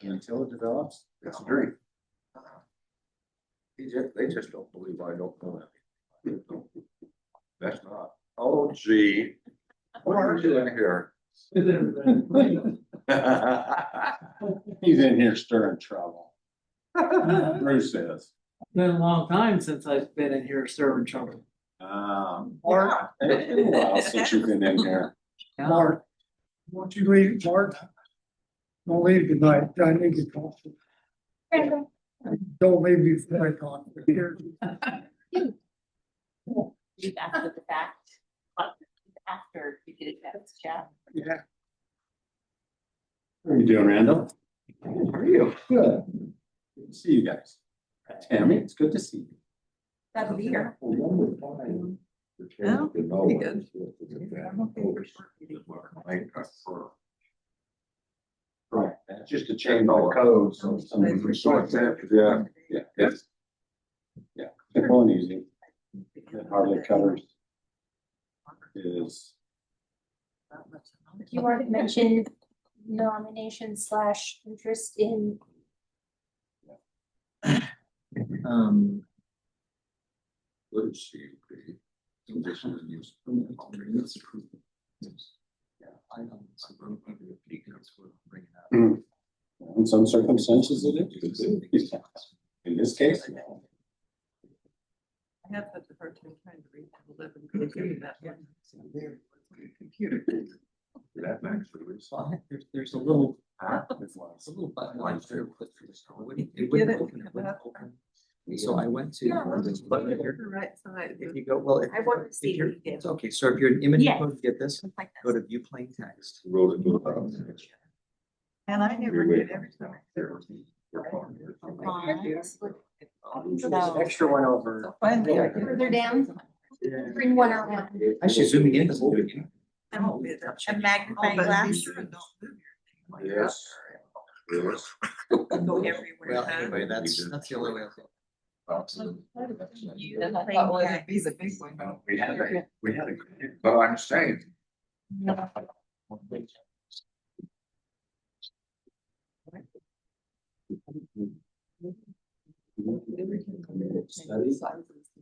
Until it develops, it's a dream. They just don't believe I don't know that. That's not. Oh, gee. What are you doing here? He's in here stirring trouble. Bruce says. Been a long time since I've been in here serving trouble. Mark, it's been a while since you've been in here. Mark, won't you leave, Mark? Don't leave tonight, I need to talk to you. Don't leave before I talk to you. Leave after the fact, but after you get a chance to chat. Yeah. How are you doing, Randall? How are you? Good. Good to see you guys. Tammy, it's good to see you. Glad to be here. Yeah, pretty good. Right, that's just to change all the codes, so some of the resorts, yeah, it's. Yeah, simple and easy. It hardly covers. Is. Do you want to mention nomination / interest in? Good to see you. Conditions and use. In some circumstances, it is. In this case, no. I have such a hard time trying to read the living that computer. That actually is. There's a little, It's a little button on there. You get it? So I went to. Right side. If you go, well, if I want to see if you're, what you did. it's okay, so if you're an image, Yeah. get this, Like go this. to view plain text. Wrote it. And I never did every time. No. Extra one over. So finally I can. Further down, bring one around. Actually zooming in is moving. A magnifying glass. Yes. Yes. Go everywhere. Well, anyway, that's the only way. You thought, well, it'd be the big one. We had a, but I'm saying. Study.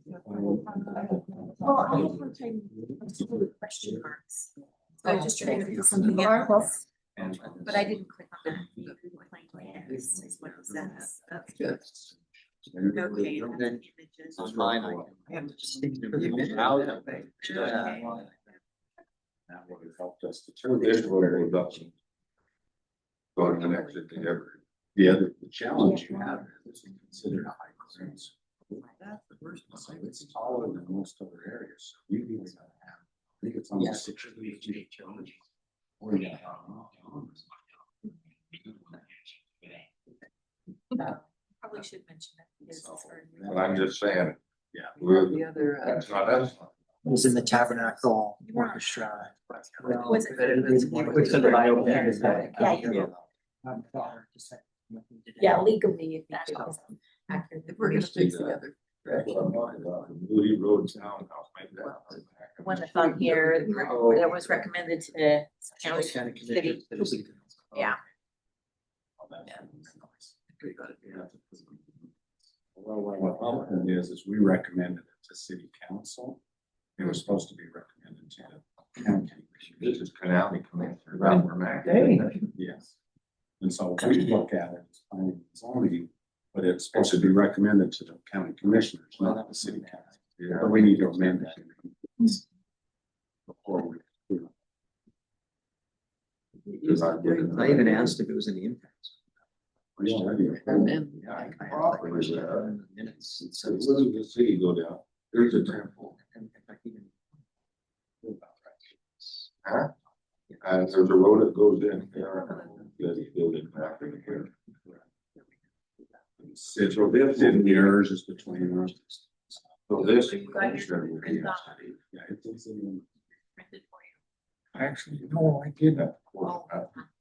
Well, I have one time question marks. So I was just trying to do something else, but I didn't click on that. This is what it says. That's good. Okay. And then Images. on mine, I have to just stick to the image. Now Yeah. That would have helped us determine this would have got. Going to the next thing ever. The challenge you have is to consider high clearance. That's the worst one. It's taller than most other areas. So you even gotta have, I think it's almost 6 feet. Or you gotta have. Probably should mention that. Because it's already- But I'm just saying, The we're, other, that's not us. It was in the Tabernacle Orchestra. Was it- It's in the bio. Yeah, you did. Yeah, legally, if that was accurate. if we're gonna information. fix the other. That's what I'm talking about. Moody Road Townhouse, maybe that. One that's on here that was recommended to the county city. Yeah. Well, what happened is we recommended it to city council. It was supposed to be recommended to the county. This is county commission. Yes. And so we look at it, it's fine, it's only, but it's supposed to be recommended to the county commissioners, not the city council. But we need to amend that. Before we. I even asked if it was any impacts. And then. Minutes. It So says- the city go down, there's a temple, and if I can- huh? And there's a road that goes in there, that's building back in here. Central, this in yours is between us. So this. You got your print off. Yeah, it's in. Printed for you. Actually, no, I didn't. that.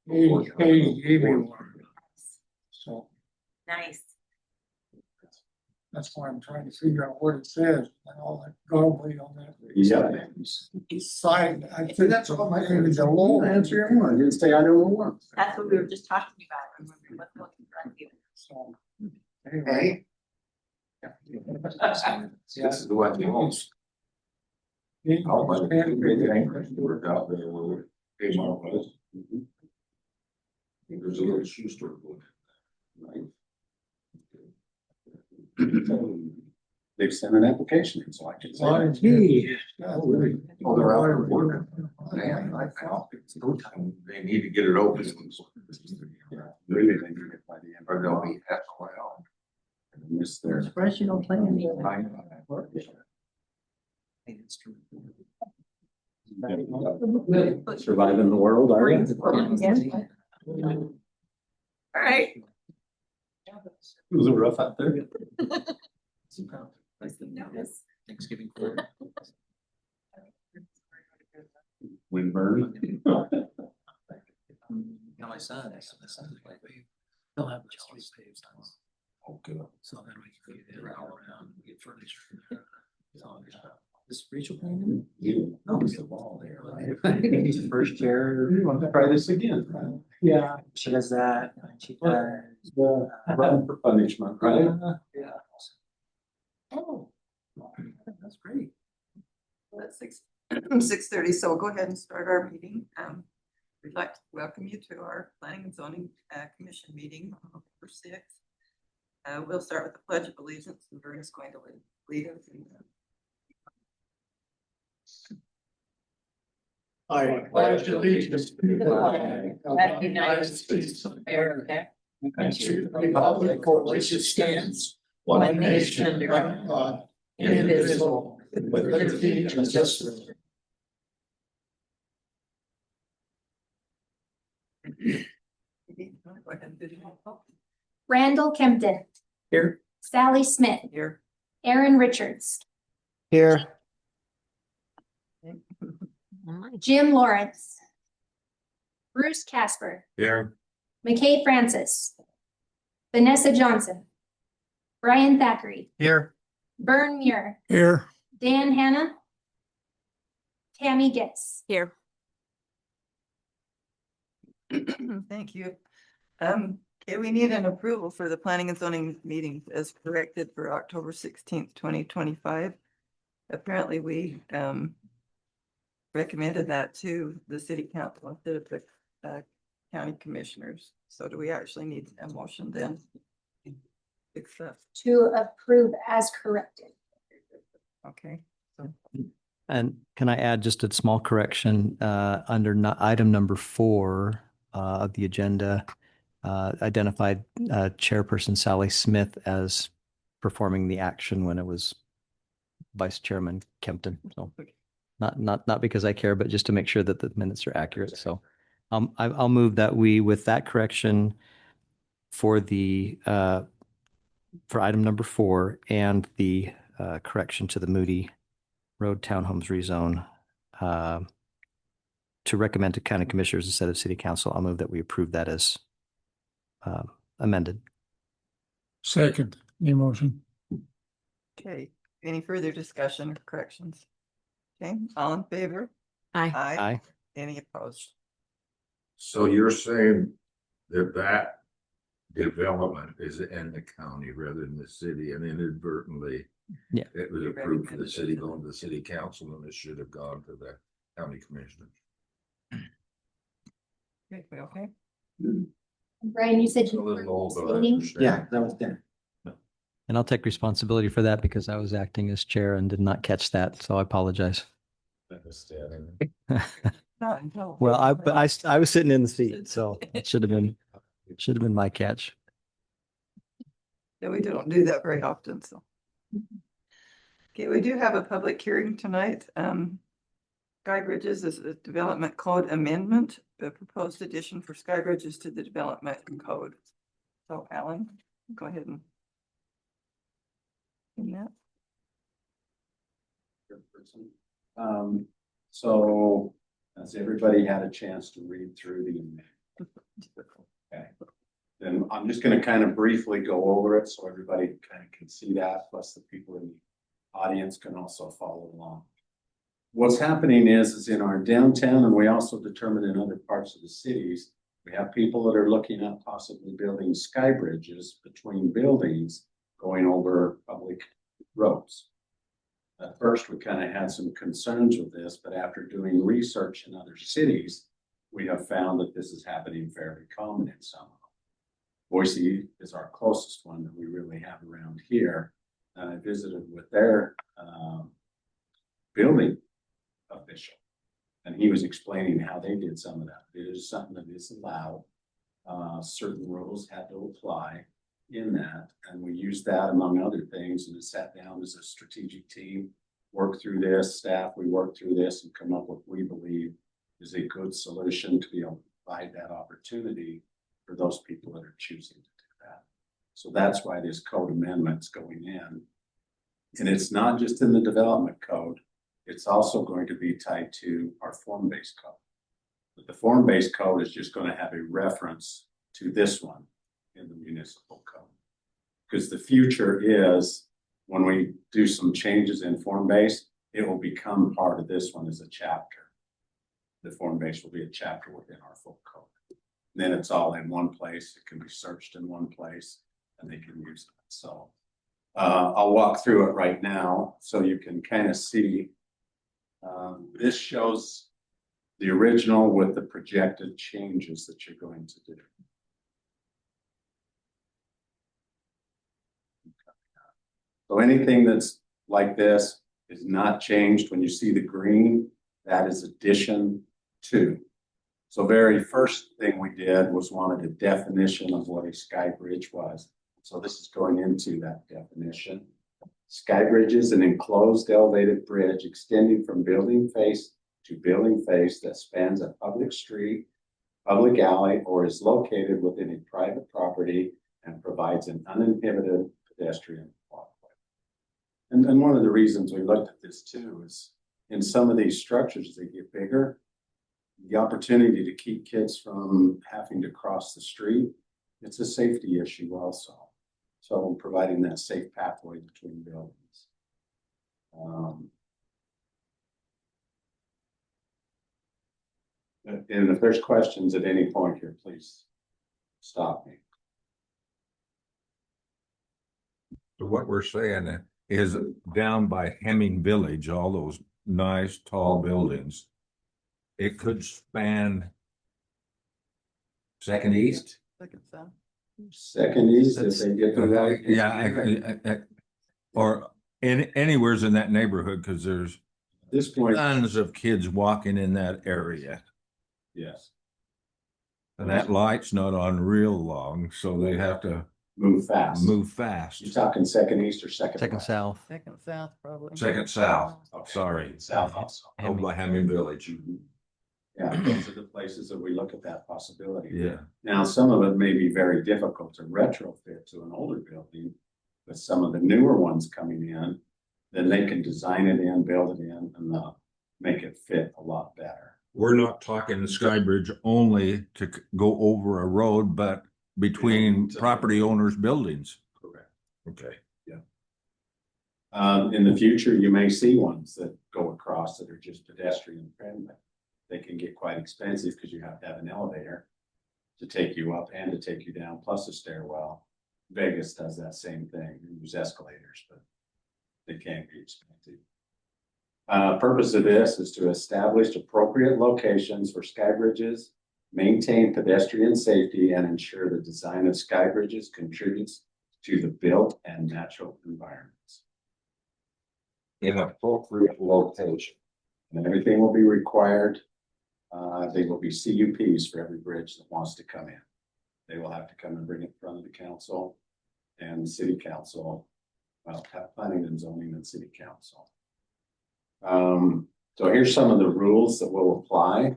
He gave me one. So, Nice. That's why I'm trying to figure out what it says and all that garbage on that. Yeah. Side, I think that's what my thing is a little. Answer everyone, didn't say I don't know one. That's what we were just talking about. I'm wondering what they're looking for on you. So. Hey. This is the one you want. I'll let it be the anchor work out there where the Kmart was. There's a little shoe store going. Right. They've sent an application in, so I can say. Oh, they're out of work. Man, I found it's no time. They need to get it open. Yeah, really, they need it by the end. Or they'll be at a while. Miss their. Surprised you don't play any of that. Surviving the world, are you? All right. Was it rough out there? Thanksgiving quarter. Windburn. Now my son is like, they'll have jelly saves. Oh, good. So then we can get around, get furniture. So, Is Rachel playing? You. No, it's the wall there. Right? First chair. You want to try this again, right? Yeah, she does that. And she does. Run for punishment, right? Yeah. Oh, that's great. That's 6:30, so we'll go ahead and start our meeting. We'd like to welcome you to our Planning and Zoning Commission meeting on October 6th. We'll start with the Pledge of Allegiance, and Vern is going to lead us in that. I pledge allegiance to the flag of Of the United States of America. and to the republic for which it stands, one nation under God, indivisible, with liberty and justice. Go ahead and do the roll call. Randall Kempton. Here. Sally Smith. Here. Aaron Richards. Here. Jim Lawrence. Bruce Casper. Here. McKay Francis. Vanessa Johnson. Brian Thackeray. Here. Vern Muir. Here. Dan Hanna. Tammy Getz. Here. Thank you. Okay, we need an approval for the planning and zoning meeting as corrected for October 16th, 2025. Apparently, we recommended that to the city council instead of the county commissioners. So do we actually need a motion then? Accept. To approve as corrected. Okay. And can I add just a small correction, under item number 4 of the agenda, identified Chairperson Sally Smith as performing the action when it was Vice Chairman Kempton. So not because I care, but just to make sure that the minutes are accurate. So I'll move that we, with that correction for the for item number 4 and the correction to the Moody Road Townhomes rezone, to recommend to county commissioners instead of city council, I'll move that we approve that as amended. Second, the motion. Okay, any further discussion or corrections? Okay, all in favor? Aye. Aye. Any opposed? So you're saying that development is in the county rather than the city, and inadvertently. Yeah. It was approved for the city, going to the city council, and it should have gone to the county commissioners. Okay. Brian, you said It's a you little old, but I were meeting. understand. That was there. And I'll take responsibility for that because I was acting as chair and did not catch that. So I apologize. Well, I was sitting in the seat, so it should have been my catch. Yeah, we don't do that very often, so. Okay, we do have a public hearing tonight. Sky Bridges is a development code amendment, the proposed addition for Sky Bridges to the development code. So Alan, go ahead and. Yeah. So has everybody had a chance to read through the amendment? Okay. And I'm just gonna kind of briefly go over it so everybody kind of can see that, plus the people in the audience can also follow along. What's happening is in our downtown, and we also determine in other parts of the cities, we have people that are looking at possibly building sky bridges between buildings going over public roads. At first, we kind of had some concerns with this, but after doing research in other cities, we have found that this is happening fairly common in some of them. Boise is our closest one that we really have around here. And I visited with their building official, and he was explaining how they did some of that. It is something that is allowed. Certain rules had to apply in that, and we used that among other things, and it sat down as a strategic team, worked through this, staff, we worked through this and come up with what we believe is a good solution to be able to provide that opportunity for those people that are choosing to do that. So that's why this code amendment's going in. And it's not just in the development code, it's also going to be tied to our form-based code. But the form-based code is just going to have a reference to this one in the municipal code. Because the future is when we do some changes in form-based, it will become part of this one as a chapter. The form-based will be a chapter within our full code. Then it's all in one place. It can be searched in one place and they can use it. So I'll walk through it right now so you can kind of see. This shows the original with the projected changes that you're going to do. So anything that's like this is not changed. When you see the green, that is addition to. So very first thing we did was wanted a definition of what a sky bridge was. So this is going into that definition. Sky bridge is an enclosed elevated bridge extending from building face to building face that spans a public street, public alley, or is located within a private property and provides an uninhibited pedestrian walkway. And one of the reasons we looked at this too is in some of these structures, as they get bigger, the opportunity to keep kids from having to cross the street, it's a safety issue also. So providing that safe pathway between buildings. And if there's questions at any point here, please stop me. So what we're saying is down by Hemming Village, all those nice tall buildings, it could span Second East. Second east, if they get the right. Yeah, or anywhere's in that neighborhood, because there's This point, tons of kids walking in that area. yes, And that light's not on real long, so they have to move fast. move fast. You talking second east or second? Second west? south. Second south, probably. Second south, Okay. sorry. South also. Over by Hemming Village. Yeah, those are the places that we look at that possibility. Yeah. Now, some of it may be very difficult to retrofit to an older building, but some of the newer ones coming in, then they can design it in, build it in, and make it fit a lot better. We're not talking the Sky Bridge only to go over a road, but between property owners' buildings. Correct. Okay. In the future, you may see ones that go across that are just pedestrian friendly. They can get quite expensive because you have to have an elevator to take you up and to take you down, plus a stairwell. Vegas does that same thing. You use escalators, but they can be expensive. Purpose of this is to establish appropriate locations for sky bridges, maintain pedestrian safety, and ensure the design of sky bridges contributes to the built and natural environments. In appropriate location. And everything will be required. They will be CUPs for every bridge that wants to come in. They will have to come and bring it in front of the council and the city council, well, planning and zoning and city council. So here's some of the rules that will apply.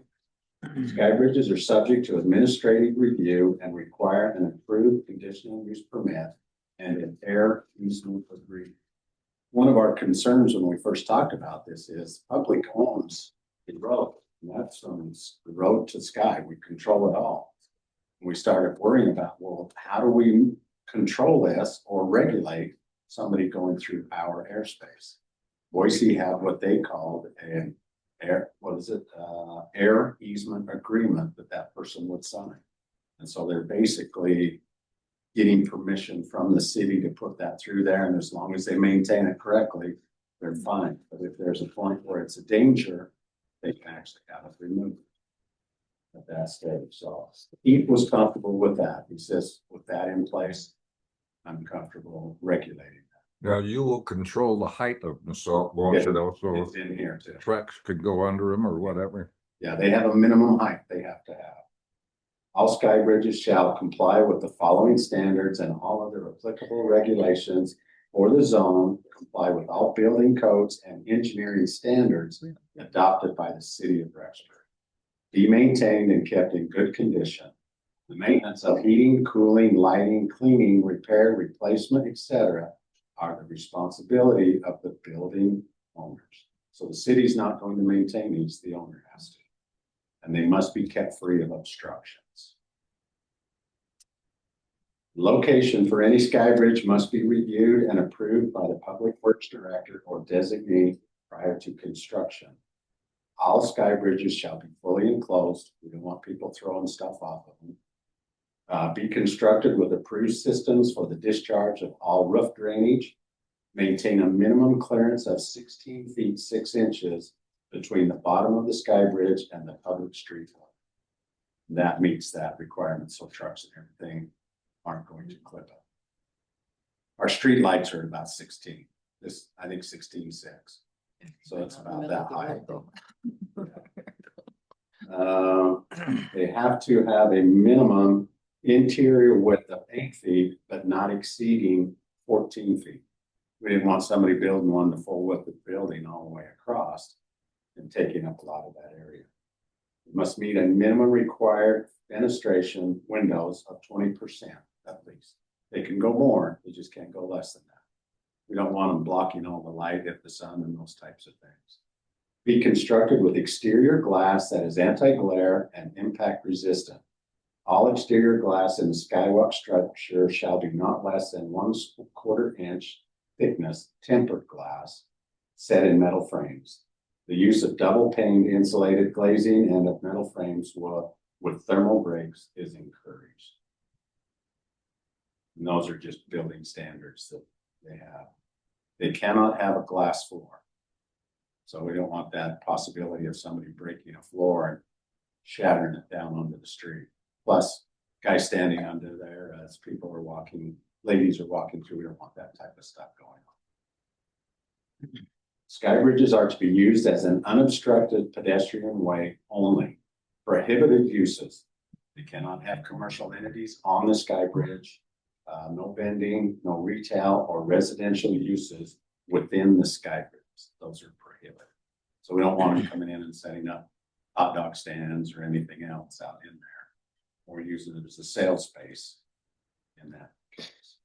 Sky bridges are subject to administrative review and require an approved conditional use permit and an air easement agreement. One of our concerns when we first talked about this is public owns the road. And that's from the road to sky. We control it all. We started worrying about, well, how do we control this or regulate somebody going through our airspace? Boise had what they called an air easement agreement that person would sign. And so they're basically getting permission from the city to put that through there. And as long as they maintain it correctly, they're fine. But if there's a point where it's a danger, they can actually have it removed at that stage. So he was comfortable with that. He says, with that in place, I'm comfortable regulating that. Now you will control the height of the salt, won't you, though? So It's in here too. trucks could go under them or whatever. Yeah, they have a minimum height they have to have. All sky bridges shall comply with the following standards and all other applicable regulations for the zone, comply with all building codes and engineering standards adopted by the city of Rexburg. Be maintained and kept in good condition. The maintenance of heating, cooling, lighting, cleaning, repair, replacement, etc. are the responsibility of the building owners. So the city's not going to maintain these, the owner has to. And they must be kept free of obstructions. Location for any sky bridge must be reviewed and approved by the Public Works Director or designee prior to construction. All sky bridges shall be fully enclosed. We don't want people throwing stuff off of them. Be constructed with approved systems for the discharge of all roof drainage. Maintain a minimum clearance of 16 feet 6 inches between the bottom of the sky bridge and the public street level. That meets that requirement, so trucks and everything aren't going to clip up. Our street lights are at about 16. This, I think 16.6. So it's about that high. They have to have a minimum interior width of 8 feet, but not exceeding 14 feet. We didn't want somebody building one the full width of the building all the way across and taking up a lot of that area. It must meet a minimum required fenestration windows of 20% at least. They can go more, they just can't go less than that. We don't want them blocking all the light if the sun and those types of things. Be constructed with exterior glass that is anti-glare and impact resistant. All exterior glass in the skywalk structure shall be not less than 1/4 inch thickness tempered glass set in metal frames. The use of double paned insulated glazing and of metal frames with thermal breaks is encouraged. And those are just building standards that they have. They cannot have a glass floor. So we don't want that possibility of somebody breaking a floor and shattering it down onto the street. Plus, guys standing under there as people are walking, ladies are walking through, we don't want that type of stuff going on. Sky bridges are to be used as an unobstructed pedestrian way only. Prohibited uses. They cannot have commercial entities on the sky bridge. No vending, no retail or residential uses within the sky bridge. Those are prohibited. So we don't want them coming in and setting up hot dog stands or anything else out in there, or using it as a sales space in that case.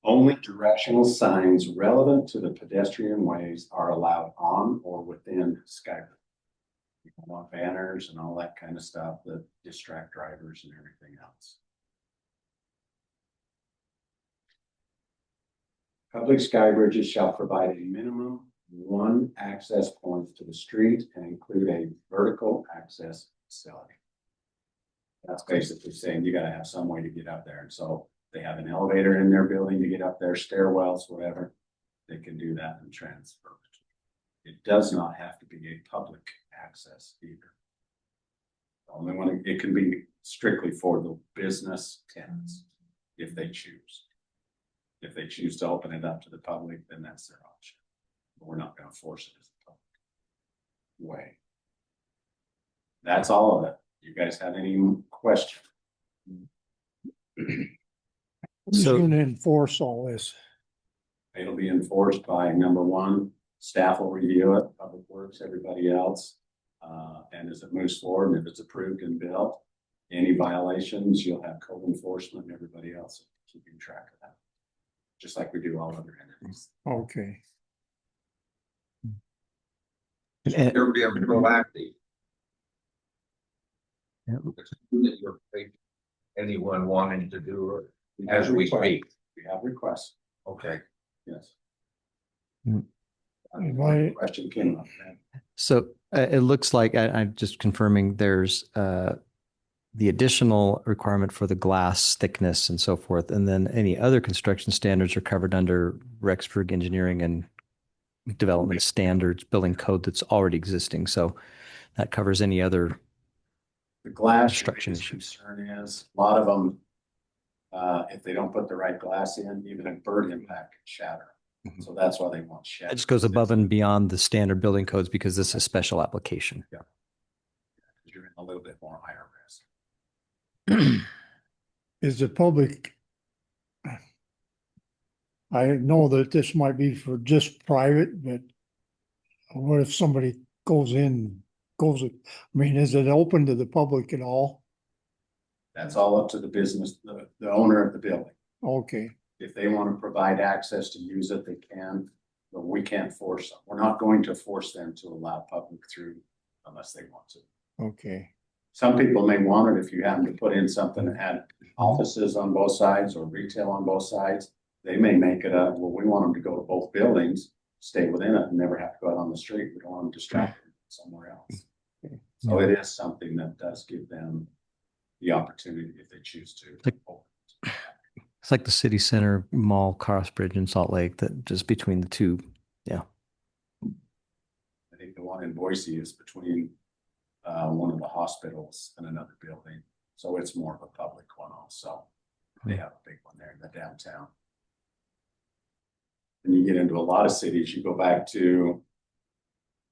Only directional signs relevant to the pedestrian ways are allowed on or within sky bridge. You don't want banners and all that kind of stuff that distract drivers and everything else. Public sky bridges shall provide a minimum 1 access point to the street and include a vertical access facility. That's basically saying you got to have some way to get up there. And so they have an elevator in their building to get up there, stairwells, whatever. They can do that and transfer. It does not have to be a public access either. Only one, it can be strictly for the business tenants if they choose. If they choose to open it up to the public, then that's their option. But we're not going to force it as a public way. That's all of it. You guys have any questions? Who's So- gonna enforce all this? It'll be enforced by number one, staff will review it, Public Works, everybody else. And as it moves forward, and if it's approved and built, any violations, you'll have code enforcement and everybody else keeping track of that. Just like we do all other entities. Okay. And- You're being proactive. Anyone wanting to do it as we speak? We have requests, Okay. yes. Mm. My- Question came up, man. So it looks like I'm just confirming there's the additional requirement for the glass thickness and so forth. And then any other construction standards are covered under Rexburg engineering and development standards, building code that's already existing. So that covers any other. The glass, the Construction biggest issues. concern is, a lot of them, if they don't put the right glass in, even a bird impact can shatter. Mhm. So that's why they want It shatter. just goes above and beyond the standard building codes because this is a special application. You're in a little bit more higher risk. Is the public? I know that this might be for just private, but what if somebody goes in, I mean, is it open to the public at all? That's all up to the business, the owner of the building. Okay, If they want to provide access to use it, they can, but we can't force them. We're not going to force them to allow public through unless they want to. okay, Some people may want it if you happen to put in something that had offices on both sides or retail on both sides. They may make it up, well, we want them to go to both buildings, stay within it and never have to go out on the street. We don't want them distracted somewhere else. So it is something that does give them the opportunity if they choose to. It's like the city center mall crossbridge in Salt Lake that just between the two. Yeah. I think the one in Boise is between one of the hospitals and another building. So it's more of a public one also. They have a big one there in the downtown. And you get into a lot of cities, you go back to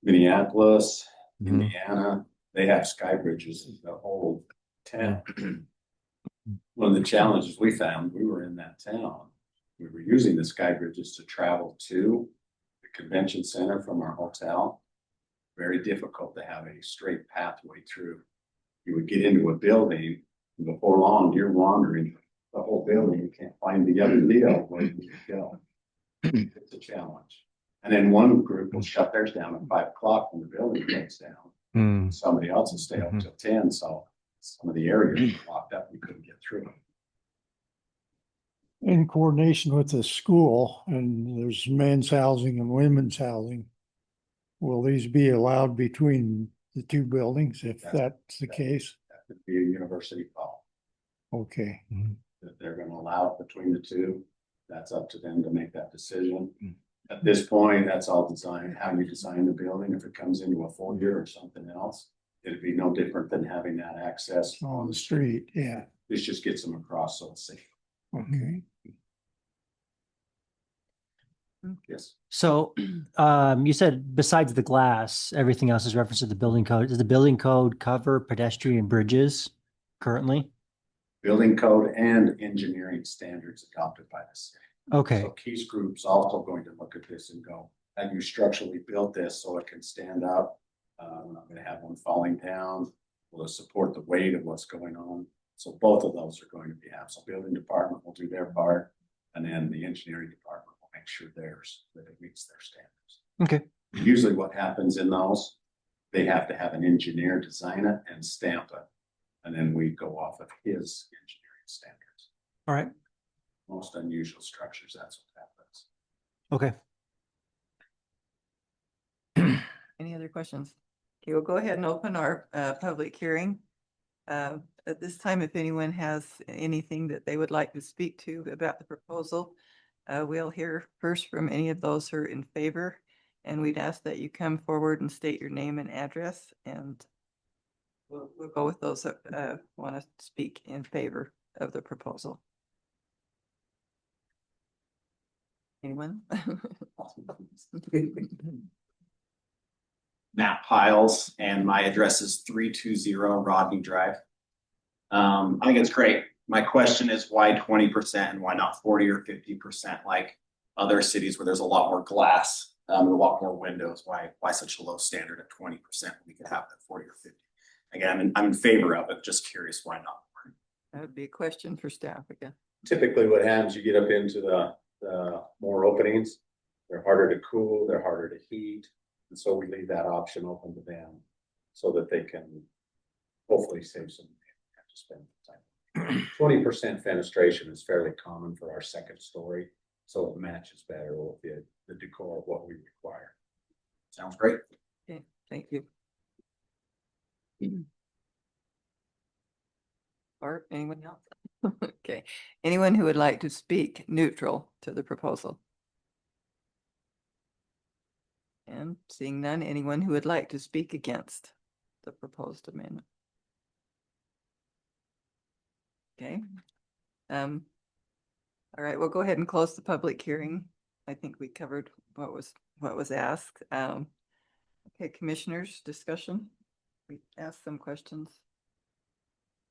Minneapolis, Indiana, they have sky bridges, the whole town. One of the challenges we found, we were in that town, we were using the sky bridges to travel to the convention center from our hotel. Very difficult to have a straight pathway through. You would get into a building, and before long, you're wandering the whole building, you can't find the other deal where you could go. It's a challenge. And then one group will shut theirs down at 5 o'clock when the building gets down. Mm. Somebody else will stay up till 10, so some of the areas were locked up, you couldn't get through. in coordination with the school, and there's men's housing and women's housing. Will these be allowed between the two buildings if that's the case? That could be a university call. Okay, That they're gonna allow it between the two, that's up to them to make that decision. At this point, that's all designed, how you design the building, if it comes into a 4-year or something else, it'd be no different than having that access on the street, yeah, This just gets them across, so it's safe. okay. Yes. So, you said besides the glass, everything else is referenced to the building code. Does the building code cover pedestrian bridges currently? Building code and engineering standards adopted by the city. Okay, So Keys Group's also going to look at this and go, have you structurally built this so it can stand up? We're not gonna have one falling down. Will it support the weight of what's going on? So both of those are going to be have. So building department will do their part, and then the engineering department will make sure theirs, that it meets their standards. okay, Usually what happens in those, they have to have an engineer design it and stamp it. And then we go off of his engineering standards. all right, Most unusual structures, that's what happens. okay. Any other questions? Okay, we'll go ahead and open our public hearing. At this time, if anyone has anything that they would like to speak to about the proposal, we'll hear first from any of those who are in favor. And we'd ask that you come forward and state your name and address, and we'll go with those that want to speak in favor of the proposal. Anyone? Matt Piles, and my address is 320 Rodney Drive. I think it's great. My question is why 20% and why not 40 or 50% like other cities where there's a lot more glass, a lot more windows? Why such a low standard at 20%? We could have that 40 or 50. Again, I'm in favor of it. Just curious why not. That would be a question for staff again. Typically what happens, you get up into the more openings, they're harder to cool, they're harder to heat. And so we leave that option open to them so that they can hopefully save some, have to spend time. 20% fenestration is fairly common for our second story, so it matches better with the decor of what we require. Sounds great. Okay, thank you. Art, anyone else? Okay, anyone who would like to speak neutral to the proposal? And seeing none, anyone who would like to speak against the proposed amendment? Okay. All right, we'll go ahead and close the public hearing. I think we covered what was asked. Okay, commissioners, discussion. We asked some questions.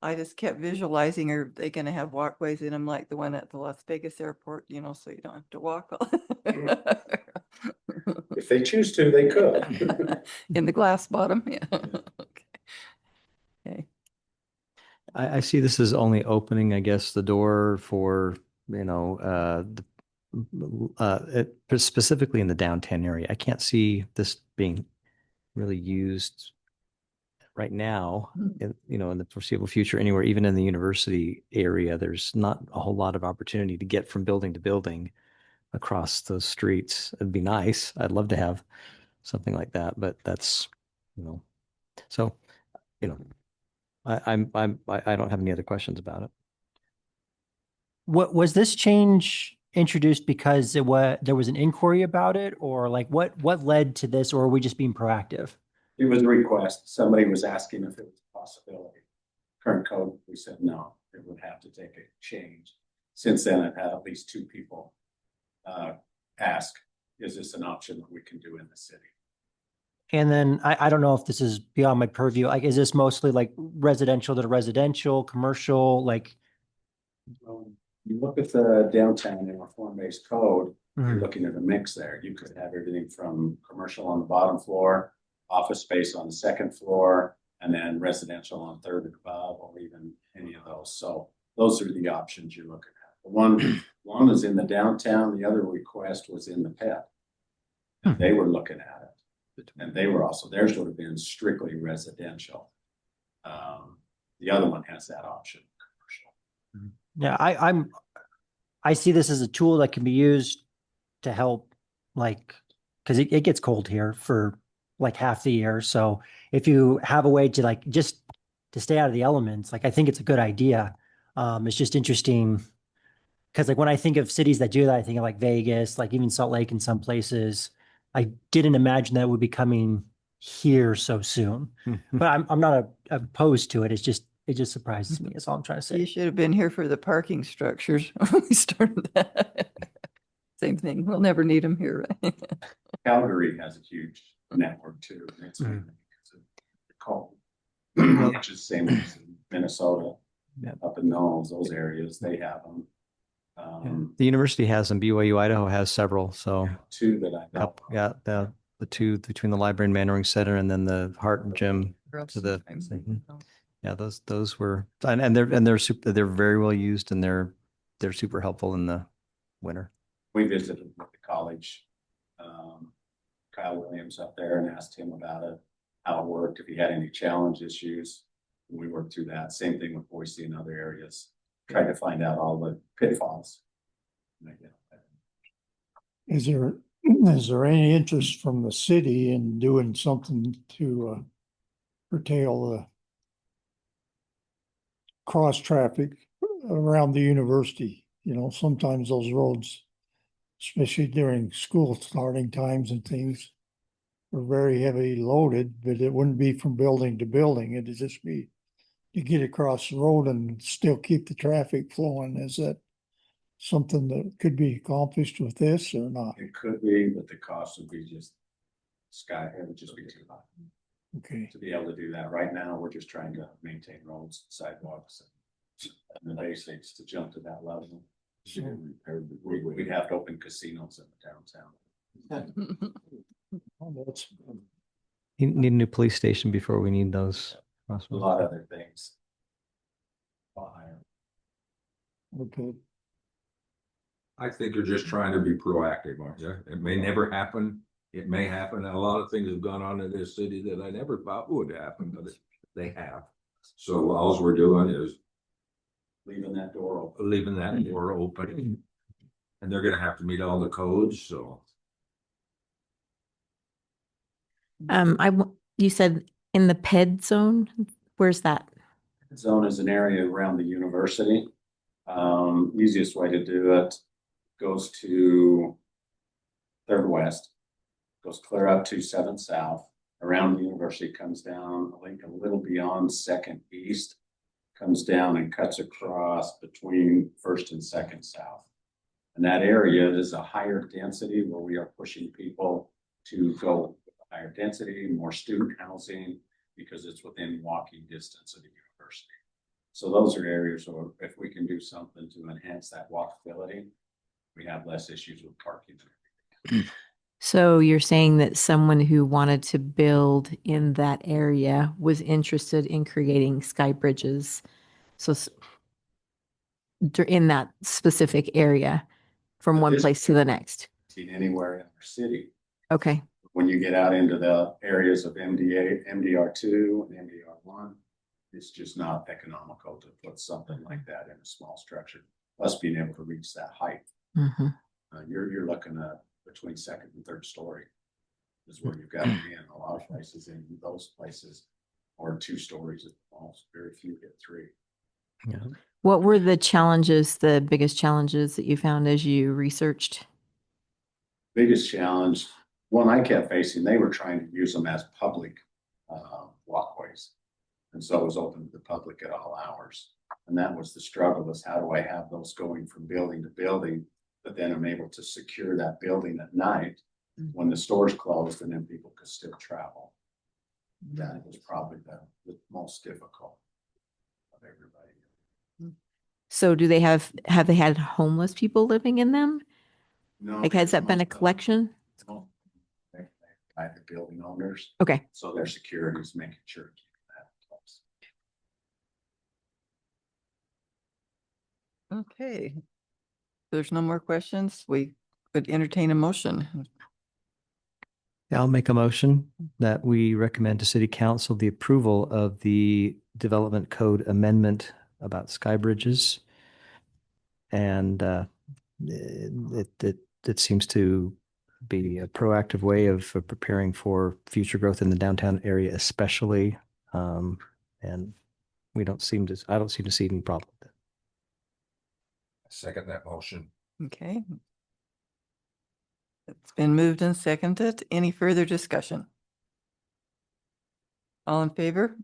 I just kept visualizing, are they gonna have walkways in them like the one at the Las Vegas airport, you know, so you don't have to walk. If they choose to, they could. In the glass bottom, yeah. Okay. Okay. I see this as only opening, I guess, the door for, specifically in the downtown area. I can't see this being really used right now, in the foreseeable future anywhere, even in the university area. There's not a whole lot of opportunity to get from building to building across those streets. It'd be nice. I'd love to have something like that, but that's, so, I don't have any other questions about it. What was this change introduced because there was an inquiry about it, or like what led to this, or are we just being proactive? It was a request. Somebody was asking if it was a possibility. Current code, we said no, it would have to take a change. Since then, I've had at least 2 people ask, is this an option that we can do in the city? And then I don't know if this is beyond my purview. Like, is this mostly like residential to residential, commercial, like? You look at the downtown in our form-based code, Mhm. you're looking at a mix there. You could have everything from commercial on the bottom floor, office space on the second floor, and then residential on third and above, or even any of those. So those are the options you're looking at. One is in the downtown, the other request was in the PET. And they were looking at it. And they were also, theirs would have been strictly residential. The other one has that option, commercial. Yeah, I see this as a tool that can be used to help, like, because it gets cold here for like half the year. So if you have a way to like just to stay out of the elements, like I think it's a good idea. It's just interesting because like when I think of cities that do that, I think of like Vegas, like even Salt Lake in some places. I didn't imagine that would be coming here so soon. But I'm not opposed to it. It just surprises me. That's all I'm trying to You say. should have been here for the parking structures when we started that. Same thing. We'll never need them here, right? Calgary has a huge network too. It's Mhm. cold. Which is the same as in Minnesota, Yeah. up in Knowles, those areas, they have them. The university has them. BYU Idaho has several. So 2 that I know. yeah, the 2 between the library and Mannering Center and then the Hart Gym to the. Yeah, those were, and they're very well used, and they're super helpful in the winter. We visited with the college, Kyle Williams up there, and asked him about it, how it worked, if he had any challenge issues. We worked through that. Same thing with Boise and other areas. Tried to find out all the pitfalls. Is there any interest from the city in doing something to curtail the cross traffic around the university? Sometimes those roads, especially during school starting times and things, are very heavily loaded, but it wouldn't be from building to building. It'd just be to get across the road and still keep the traffic flowing. Is that something that could be accomplished with this or not? It could be, but the cost would be just it would just be too high. Okay. To be able to do that. Right now, we're just trying to maintain roads, sidewalks, and the basics to jump to that level. We'd have to open casinos in the downtown. You need a new police station before we need those. A lot of other things. Okay. I think you're just trying to be proactive, aren't you? It may never happen. It may happen. A lot of things have gone on in this city that I never thought would happen, but they have. So all we're doing is leaving that door open. leaving that door open. And they're gonna have to meet all the codes, so. You said in the PED zone, where's that? Zone is an area around the university. Easiest way to do it goes to Third West, goes clear up to 7th South, around the university, comes down, I think a little beyond 2nd East, comes down and cuts across between 1st and 2nd South. And that area is a higher density where we are pushing people to go with a higher density, more student housing, because it's within walking distance of the university. So those are areas where if we can do something to enhance that walkability, we have less issues with parking. So you're saying that someone who wanted to build in that area was interested in creating sky bridges. So in that specific area from one place to the next. Seen anywhere in our city. Okay. When you get out into the areas of MDR2 and MDR1, it's just not economical to put something like that in a small structure. Plus being able to reach that height. Mm-hmm. You're looking at between 2nd and 3rd story is where you've got to be in a lot of places. In those places, or 2 stories at most. Very few get 3. Yeah. What were the challenges, the biggest challenges that you found as you researched? Biggest challenge, one I kept facing, they were trying to use them as public walkways. And so it was open to the public at all hours. And that was the struggle, is how do I have those going from building to building, but then I'm able to secure that building at night when the store's closed and then people could still travel. That was probably the most difficult of everybody. So do they have they had homeless people living in them? No. Like, has that been a collection? No. Private building owners. Okay. So their security is making sure to keep that in place. Okay. There's no more questions. We would entertain a motion. Yeah, I'll make a motion that we recommend to City Council the approval of the Development Code Amendment about sky bridges. And it seems to be a proactive way of preparing for future growth in the downtown area, especially. And I don't seem to see any problem with it. Second that motion. Okay. It's been moved and seconded. Any further discussion? All in favor?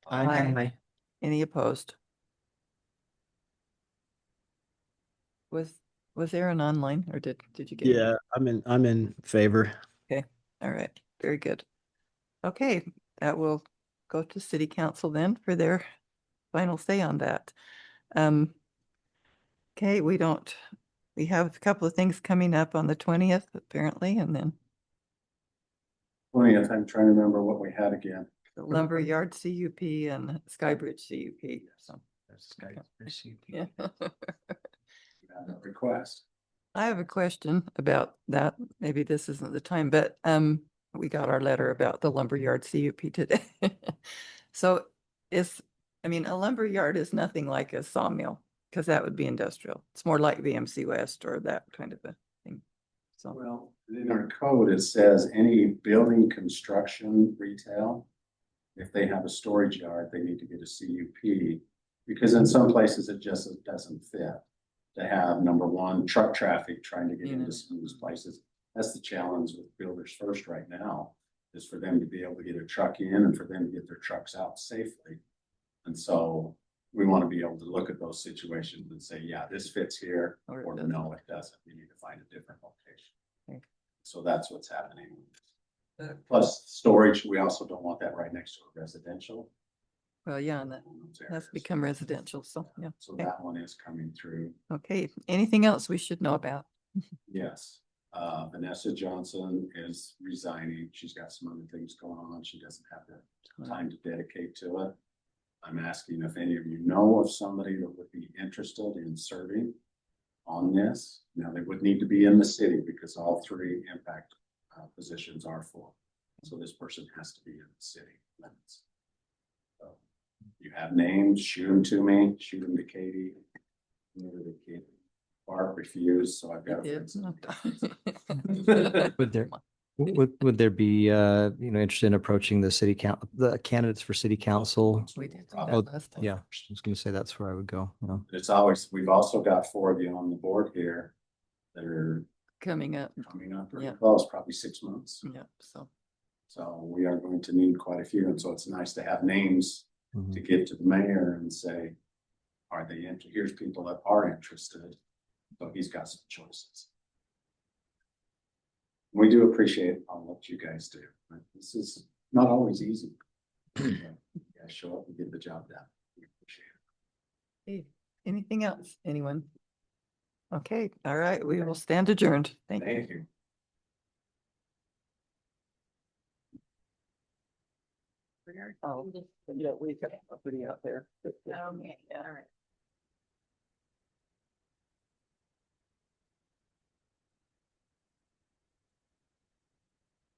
Aye. Any opposed? Was there an online, or did you get? Yeah, I'm in favor. Okay, all right, very good. Okay, that will go to City Council then for their final say on that. Okay, we have a couple of things coming up on the 20th apparently, and then 20th, I'm trying to remember what we had again. the Lumberyard CUP and Skybridge CUP, so. Yeah. Request. I have a question about that. Maybe this isn't the time, but we got our letter about the lumberyard CUP today. So a lumberyard is nothing like a sawmill, because that would be industrial. It's more like VMC West or that kind of a thing. So Well, in our code, it says any building, construction, retail, if they have a storage yard, they need to get a CUP, because in some places it just doesn't fit to have, number one, truck traffic trying to get into some of these places. That's the challenge with Builders First right now, is for them to be able to get a truck in and for them to get their trucks out safely. And so we want to be able to look at those situations and say, yeah, this fits here, or no, it doesn't. You need to find a different location. Okay. So that's what's happening. Plus storage, we also don't want that right next to a residential. well, yeah, and that's become residential, so yeah. So Okay. that one is coming through. Okay, anything else we should know about? Yes. Vanessa Johnson is resigning. She's got some other things going on. She doesn't have the time to dedicate to it. I'm asking if any of you know of somebody that would be interested in serving on this. Now, they would need to be in the city because all 3 impact positions are full. So this person has to be in the city limits. So You have names, shoot them to me, shoot them to Katie. Bart refused, so I've got. Would there be, interest in approaching the the candidates for city council? We did Oh, that last time. yeah, I was gonna say that's where I would go. Yeah. It's always, we've also got 4 of you on the board here that are Coming up. coming up pretty Yeah. close, probably 6 months. Yeah, so. So we are going to need quite a few, and so it's nice to have names Mhm. to give to the mayor and say, are they here's people that are interested. So he's got some choices. We do appreciate all what you guys do. This is not always easy. You guys show up and get the job done. We appreciate it. Hey, anything else? Anyone? Okay, all right, we will stand adjourned. Thank you. Thank you. Oh, yeah, we got somebody out there. Okay, all right.